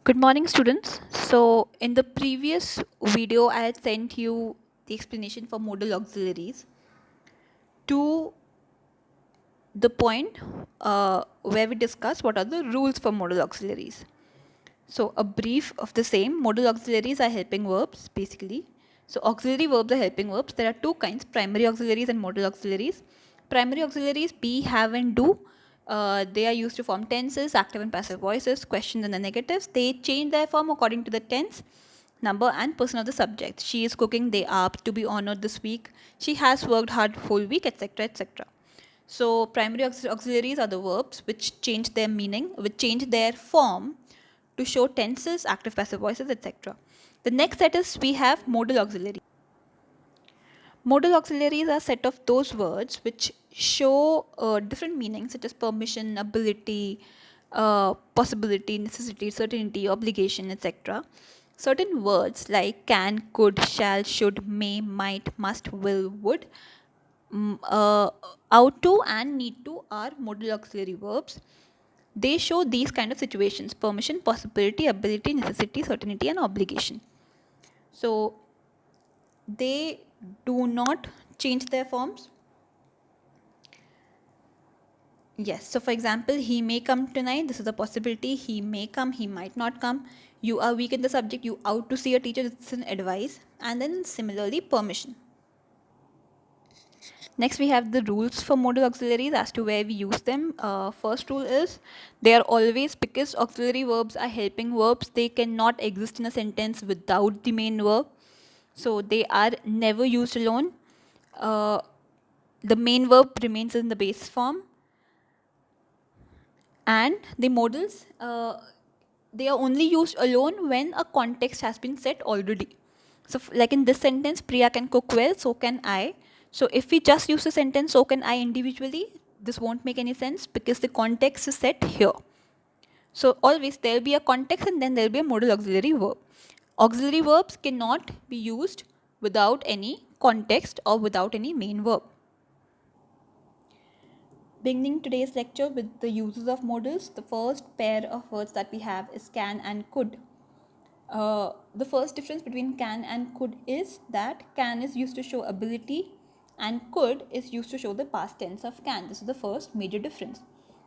Good morning, students. So, in the previous video, I had sent you the explanation for modal auxiliaries to the point where we discuss what are the rules for modal auxiliaries. So, a brief of the same. Modal auxiliaries are helping verbs basically. So, auxiliary verbs are helping verbs. There are two kinds, primary auxiliaries and modal auxiliaries. Primary auxiliaries, be, have, and do. They are used to form tenses, active and passive voices, questions and the negatives. They change their form according to the tense, number, and person of the subject. She is cooking, they are to be honored this week. She has worked hard whole week, etc. etc. So, primary auxiliaries are the verbs which change their meaning, which change their form to show tenses, active passive voices, etc. The next set is we have modal auxiliary. Modal auxiliaries are a set of those words which show different meanings such as permission, ability, possibility, necessity, certainty, obligation, etc. Certain words like can, could, shall, should, may, might, must, will, would, ought to, and need to are modal auxiliary verbs. They show these kind of situations: permission, possibility, ability, necessity, certainty, and obligation. So they do not change their forms. Yes, so for example, he may come tonight. This is a possibility. He may come, he might not come. You are weak in the subject, you out to see a teacher. This is an advice. And then similarly, permission. Next, we have the rules for modal auxiliaries as to where we use them. First rule is they are always, because auxiliary verbs are helping verbs, they cannot exist in a sentence without the main verb. So they are never used alone. The main verb remains in the base form. And the modals, they are only used alone when a context has been set already. So like in this sentence, Priya can cook well, so can I. So if we just use the sentence so can I individually, this won't make any sense because the context is set here. So always there will be a context and then there will be a modal auxiliary verb. Auxiliary verbs cannot be used without any context or without any main verb. Beginning today's lecture with the uses of modals, the first pair of words that we have is can and could. The first difference between can and could is that can is used to show ability and could is used to show the past tense of can. This is the first major difference.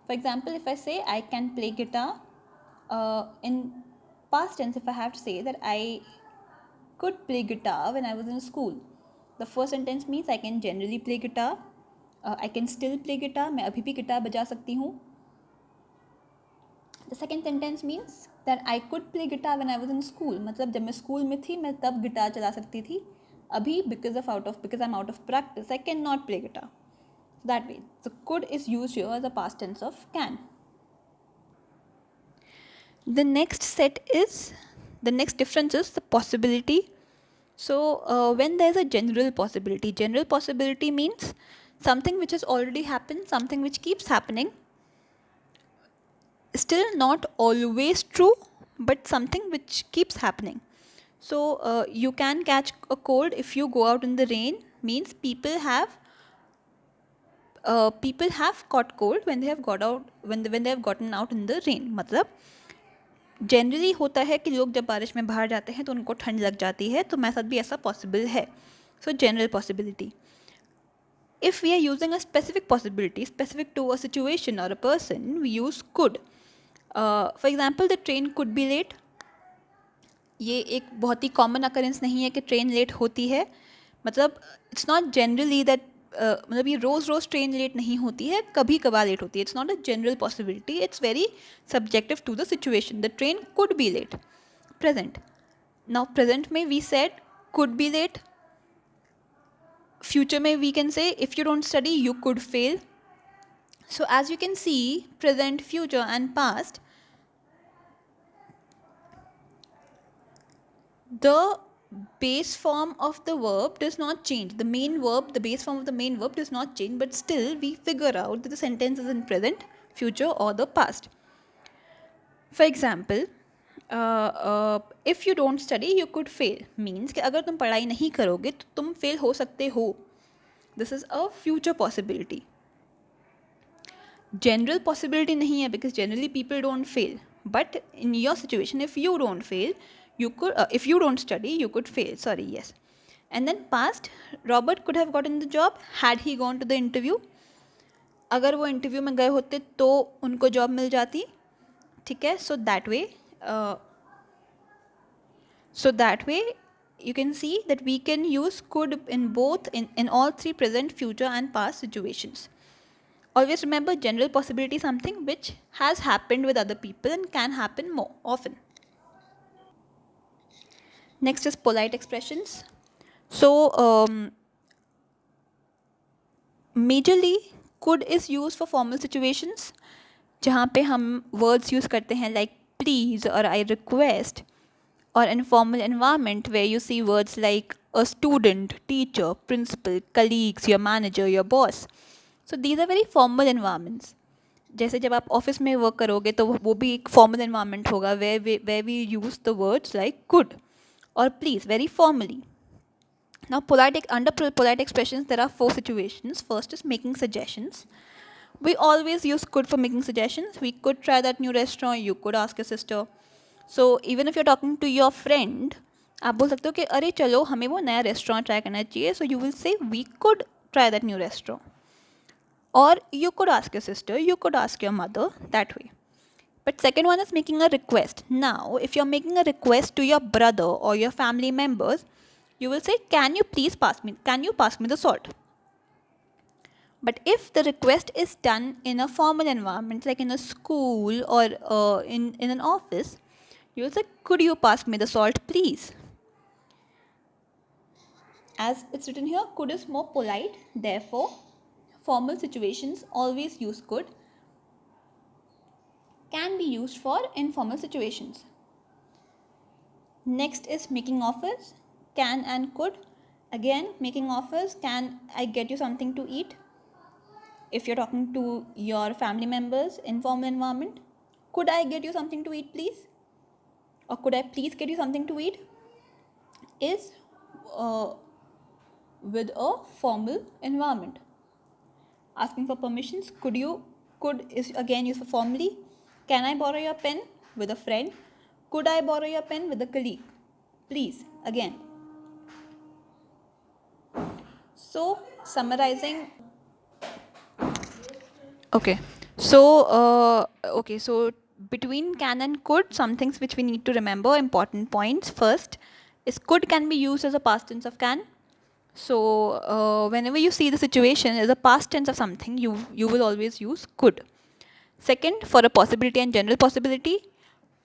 For example, if I say I can play guitar, in past tense, if I have to say that I could play guitar when I was in school, the first sentence means I can generally play guitar. I can still play guitar. मैं अभी भी guitar बजा सकती हूँ. The second sentence means that I could play guitar when I was in school. मतलब जब मैं school में थी मैं तब गिटार चला सकती थी. अभी because I'm out of practice I cannot play guitar. That way, so could is used here as a past tense of can. The next difference is the possibility. So when there is a general possibility means something which has already happened, something which keeps happening. Still not always true, but something which keeps happening. So you can catch a cold if you go out in the rain, means people have caught cold when they have got out when they have gotten out in the rain. मतलब generally होता है कि लोग जब बारिश में बाहर जाते हैं तो उनको ठंड लग जाती है, तो मेरे साथ भी ऐसा पॉसिबल है. सो general possibility. If we are using a specific possibility specific to a situation or a person, we use could. For example, the train could be late. ये एक बहुत ही कॉमन अकरेंस नहीं है कि ट्रेन लेट होती है. मतलब इट्स नॉट जनरली दैट, मतलब ये रोज़ रोज़ ट्रेन लेट नहीं होती है, कभी कभार लेट होती है. It's not a general possibility, it's very subjective to the situation. The train could be late. Present. Now present में we said could be late. Future में we can say if you don't study you could fail. So as you can see, present, future and past, the base form of the verb does not change. The main verb, the base form of the main verb does not change, but still we figure out that the sentence is in present, future or the past. For example, if you don't study you could fail means कि अगर तुम पढ़ाई नहीं करोगे तो तुम fail हो सकते हो. This is a future possibility. General possibility नहीं है because generally people don't fail, But in your situation, if you don't fail, you could, if you don't study, you could fail. Sorry, yes. And then past, Robert could have gotten the job had he gone to the interview. अगर वो interview में गए होते तो उनको job मिल जाती. ठीक है. So that way you can see that we can use could in both, in all three present, future and past situations. Always remember, general possibility is something which has happened with other people and can happen more often. Next is polite expressions. So majorly could is used for formal situations जहाँ पे हम words use करते हैं like please or I request, or informal environment where you see words like a student, teacher, principal, colleagues, your manager, your boss. So these are very formal environments. जैसे जब आप office में work करोगे तो वो भी एक फॉर्मल एनवायरनमेंट होगा where we use the words like could or please very formally. Now under polite expressions there are 4 situations. First is making suggestions. We always use could for making suggestions. We could try that new restaurant, you could ask your sister. So even if you're talking to your friend, आप बोल सकते हो कि अरे चलो हमें वो नया रेस्टोरेंट ट्राई करना चाहिए. So you will say we could try that new restaurant. Or you could ask your sister, you could ask your mother, that way. But second one is making a request. Now, if you're making a request to your brother or your family members, you will say, can you pass me the salt? But if the request is done in a formal environment, like in a school or in an office, you will say, could you pass me the salt, please? As it's written here, could is more polite. Therefore, formal situations always use could. Can be used for informal situations. Next is making offers. Can and could. Again, making offers. Can I get you something to eat? If you're talking to your family members, informal environment, could I get you something to eat, please? Or could I please get you something to eat? Is with a formal environment. Asking for permissions, could is again used for formally. Can I borrow your pen? With a friend. Could I borrow your pen? With a colleague. Please, again. So, summarizing. Okay. So between can and could, some things which we need to remember, important points. First is could can be used as a past tense of can. So whenever you see the situation as a past tense of something, you will always use could. Second, for a possibility and general possibility,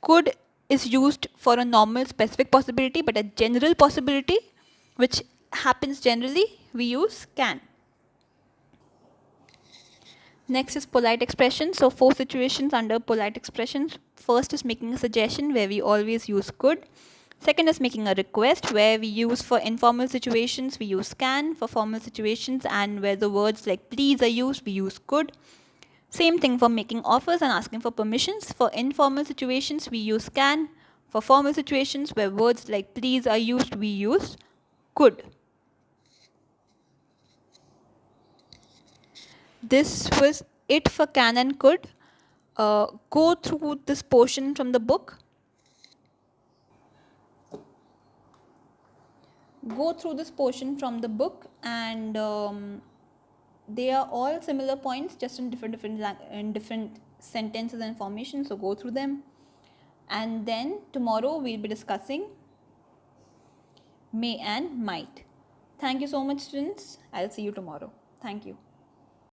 could is used for a normal specific possibility, but a general possibility which happens generally, we use can. Next is polite expressions. So 4 situations under polite expressions. First is making a suggestion, where we always use could. Second is making a request, where we use for informal situations, we use can. For formal situations and where the words like please are used, we use could. Same thing for making offers and asking for permissions. For informal situations, we use can. For formal situations where words like please are used, we use could. This was it for can and could. Go through this portion from the book. Go through this portion from the book, and they are all similar points, just in different sentences and formations. So go through them, and then tomorrow we'll be discussing may and might. Thank you so much, students. I'll see you tomorrow. Thank you.